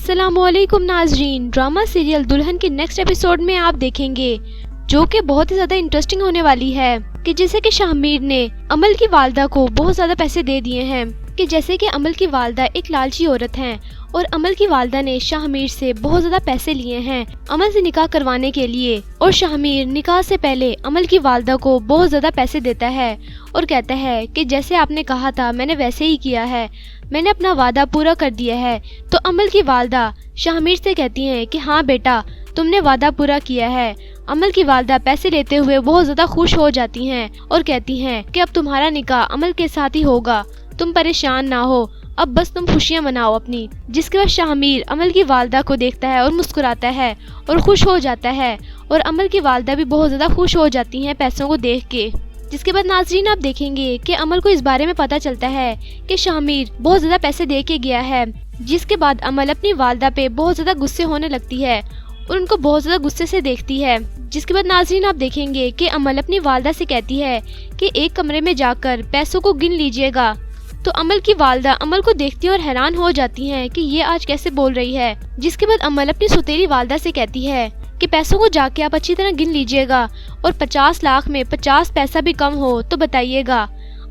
अस्सलाम वालेकुम नाजरीन। ड्रामा सीरियल दुल्हन के नेक्स्ट एपिसोड में आप देखेंगे जो कि बहुत ही ज्यादा इंटरेस्टिंग होने वाली है कि जैसे कि शाहमीर ने अमल की वालदा को बहुत ज्यादा पैसे दे दिए हैं कि जैसे कि अमल की वालदा एक लालची औरत हैं और अमल की वालदा ने शाहमीर से बहुत ज्यादा पैसे लिए हैं अमल से निकाह करवाने के लिए। और शाहमीर निकाह से पहले अमल की वालदा को बहुत ज्यादा पैसे देता है और कहता है कि जैसे आपने कहा था मैंने वैसे ही किया है, मैंने अपना वादा पूरा कर दिया है। तो अमल की वालदा शाहमीर से कहती हैं कि हाँ बेटा, तुमने वादा पूरा किया है। अमल की वालदा पैसे लेते हुए बहुत ज्यादा खुश हो जाती हैं और कहती हैं कि अब तुम्हारा निकाह अमल के साथ ही होगा, तुम परेशान ना हो, अब बस तुम खुशियां मनाओ अपनी। जिसके बाद शाहमीर अमल की वालदा को देखता है और मुस्कुराता है और खुश हो जाता है और अमल की वालदा भी बहुत ज्यादा खुश हो जाती हैं पैसों को देख के। जिसके बाद नाजरीन आप देखेंगे कि अमल को इस बारे में पता चलता है कि शाहमीर बहुत ज्यादा पैसे दे के गया है। जिसके बाद अमल अपनी वालदा पे बहुत ज्यादा गुस्से होने लगती है और उनको बहुत ज्यादा गुस्से से देखती है। जिसके बाद नाजरीन आप देखेंगे कि अमल अपनी वालदा से कहती है कि एक कमरे में जाकर पैसों को गिन लीजिएगा। तो अमल की वालदा अमल को देखती है और हैरान हो जाती हैं कि ये आज कैसे बोल रही है। जिसके बाद अमल अपनी सौतेली वालदा से कहती है कि पैसों को जाके आप अच्छी तरह गिन लीजिएगा और 50 लाख में 50 पैसा भी कम हो तो बताइएगा,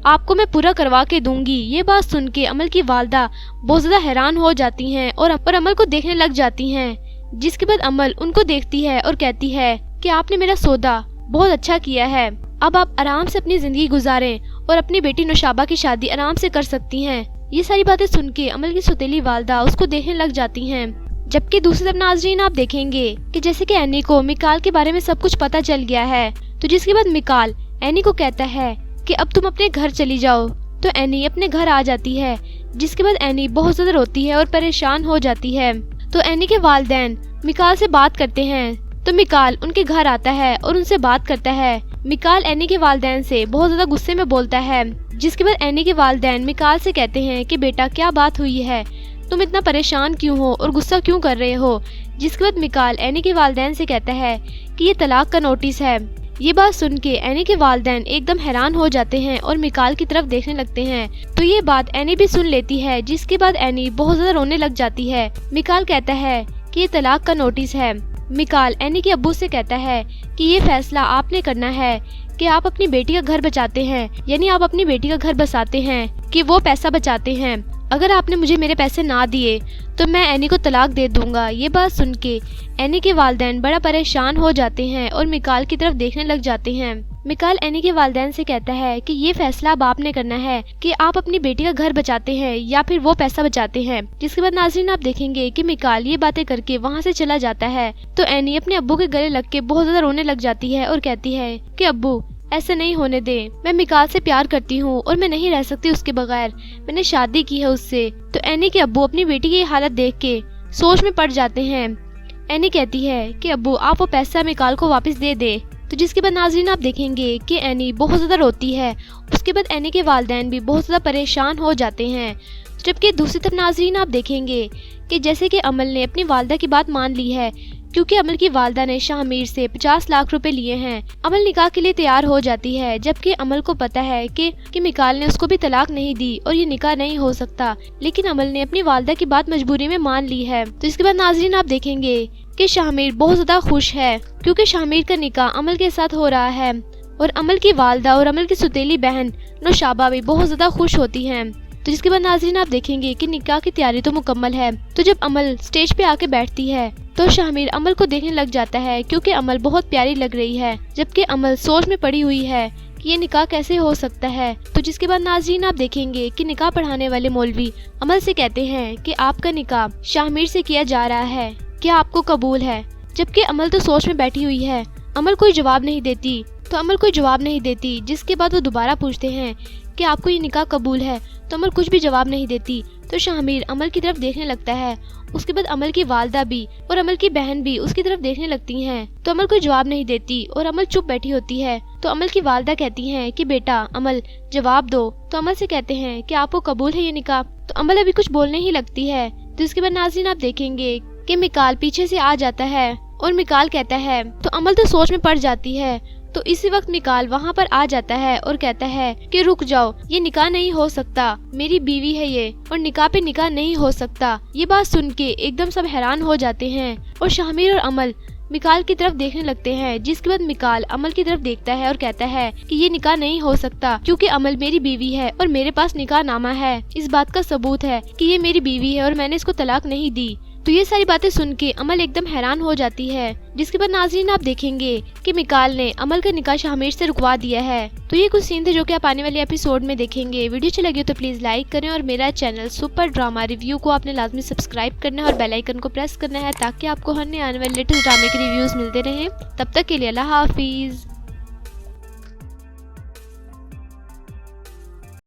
आपको मैं पूरा करवा के दूंगी। ये बात सुन के अमल की वालदा बहुत ज्यादा हैरान हो जाती हैं और अमल को देखने लग जाती हैं। जिसके बाद अमल उनको देखती है और कहती है कि आपने मेरा सौदा बहुत अच्छा किया है, अब आप आराम से अपनी जिंदगी गुजारें और अपनी बेटी नौशाबा की शादी आराम से कर सकती हैं। ये सारी बातें सुन के अमल की सौतेली वालदा उसको देखने लग जाती हैं। जबकि दूसरी तरफ नाजरीन आप देखेंगे कि जैसे कि एनी को मिकाल के बारे में सब कुछ पता चल गया है। तो जिसके बाद मिकाल एनी को कहता है कि अब तुम अपने घर चली जाओ। तो एनी अपने घर आ जाती है। जिसके बाद एनी बहुत ज्यादा रोती है और परेशान हो जाती है। तो एनी के वालिदैन मिकाल से बात करते हैं। तो मिकाल उनके घर आता है और उनसे बात करता है। मिकाल एनी के वालिदैन से बहुत ज्यादा गुस्से में बोलता है। जिसके बाद एनी के वालिदैन मिकाल से कहते हैं कि बेटा क्या बात हुई है, तुम इतना परेशान क्यों हो और गुस्सा क्यों कर रहे हो। जिसके बाद मिकाल एनी के वालिदैन से कहता है कि ये तलाक का नोटिस है। ये बात सुन के एनी के वालिदैन एकदम हैरान हो जाते हैं और मिकाल की तरफ देखने लगते हैं। तो ये बात एनी भी सुन लेती है। जिसके बाद एनी बहुत ज्यादा रोने लग जाती है। मिकाल कहता है कि ये तलाक का नोटिस है। मिकाल एनी के अब्बू से कहता है कि ये फैसला आपने करना है कि आप अपनी बेटी का घर बचाते हैं, यानी आप अपनी बेटी का घर बसाते हैं कि वो पैसा बचाते हैं। अगर आपने मुझे मेरे पैसे ना दिए तो मैं एनी को तलाक दे दूंगा। ये बात सुन के एनी के वालिदैन बड़ा परेशान हो जाते हैं और मिकाल की तरफ देखने लग जाते हैं। मिकाल एनी के वालिदैन से कहता है कि ये फैसला अब आपने करना है कि आप अपनी बेटी का घर बचाते हैं या फिर वो पैसा बचाते हैं। जिसके बाद नाज़रीन आप देखेंगे कि मिकाल ये बातें करके वहाँ से चला जाता है। तो एनी अपने अब्बू के गले लग के बहुत ज्यादा रोने लग जाती है और कहती है कि अब्बू ऐसे नहीं होने दे, मैं मिकाल से प्यार करती हूँ और मैं नहीं रह सकती उसके बगैर, मैंने शादी की है उससे। तो एनी के अब्बू अपनी बेटी की हालत देख के सोच में पड़ जाते हैं। एनी कहती है कि अब्बू आप वो पैसा मिकाल को वापस दे दे। तो जिसके बाद नाज़रीन आप देखेंगे कि एनी बहुत ज़्यादा रोती है। उसके बाद एनी के वालिदैन भी बहुत ज़्यादा परेशान हो जाते हैं। जबकि दूसरी तरफ नाज़रीन आप देखेंगे कि जैसे कि अमल ने अपनी वालदा की बात मान ली है, क्योंकि अमल की वालदा ने शाहमीर से 50 लाख रुपए लिए हैं। अमल निकाह के लिए तैयार हो जाती है। जबकि अमल को पता है कि मिकाल ने उसको भी तलाक नहीं दी और ये निकाह नहीं हो सकता, लेकिन अमल ने अपनी वालदा की बात मजबूरी में मान ली है। तो इसके बाद नाज़रीन आप देखेंगे कि शाहमीर बहुत ज्यादा खुश है क्योंकि शाहमीर का निकाह अमल के साथ हो रहा है और अमल की वालदा और अमल की सौतेली बहन नौशाबा भी बहुत ज्यादा खुश होती हैं। तो जिसके बाद नाज़रीन आप देखेंगे कि निकाह की तैयारी तो मुकम्मल है। तो जब अमल स्टेज पे आके बैठती है तो शाहमीर अमल को देखने लग जाता है क्योंकि अमल बहुत प्यारी लग रही है। जबकि अमल सोच में पड़ी हुई है कि ये निकाह कैसे हो सकता है। तो जिसके बाद नाज़रीन आप देखेंगे कि निकाह पढ़ाने वाले मौलवी अमल से कहते हैं कि आपका निकाह शाहमीर से किया जा रहा है, क्या आपको कबूल है। जबकि अमल तो सोच में बैठी हुई है। अमल कोई जवाब नहीं देती। जिसके बाद वो दोबारा पूछते हैं कि आपको ये निकाह कबूल है। तो अमल कुछ भी जवाब नहीं देती। तो शाहमीर अमल की तरफ देखने लगता है। उसके बाद अमल की वालदा भी और अमल की बहन भी उसकी तरफ देखने लगती हैं। तो अमल कोई जवाब नहीं देती और अमल चुप बैठी होती है। तो अमल की वालदा कहती हैं कि बेटा अमल जवाब दो। तो अमल से कहते हैं कि आपको कबूल है ये निकाह। तो अमल अभी कुछ बोलने ही लगती है। तो इसके बाद नाज़रीन आप देखेंगे कि मिकाल पीछे से आ जाता है और मिकाल कहता है। तो अमल तो सोच में पड़ जाती है تو اسی وقت مکال وہاں پر آ جاتا ہے اور کہتا ہے کہ رک جاؤ، یہ نکاح نہیں ہو سکتا، میری بیوی ہے یہ، اور نکاح پہ نکاح نہیں ہو سکتا۔ یہ بات سن کے ایک دم سب حیران ہو جاتے ہیں اور شاہمیر اور عمل مکال کی طرف دیکھنے لگتے ہیں، جس کے بعد مکال عمل کی طرف دیکھتا ہے اور کہتا ہے کہ یہ نکاح نہیں ہو سکتا کیونکہ عمل میری بیوی ہے اور میرے پاس نکاح نامہ ہے، اس بات کا ثبوت ہے کہ یہ میری بیوی ہے اور میں نے اس کو طلاق نہیں دی۔ تو یہ ساری باتیں سن کے عمل ایک دم حیران ہو جاتی ہے، جس کے بعد ناظرین آپ دیکھیں گے کہ مکال نے عمل کا نکاح شاہمیر سے رکوا دیا ہے۔ تو یہ کچھ سین تھے جو کہ آپ آنے والے ایپیسوڈ میں دیکھیں گے۔ ویڈیو اچھی لگی تو پلیز لائک کریں اور میرا چینل سپر ڈرامہ ریویو کو آپ نے لازمی سبسکرائب کرنا ہے اور بیل آئیکن کو پریس کرنا ہے تاکہ آپ کو ہر نئے آنے والے لیٹسٹ ڈرامے کے ریویوز ملتے رہیں۔ تب تک کے لیے اللہ حافظ۔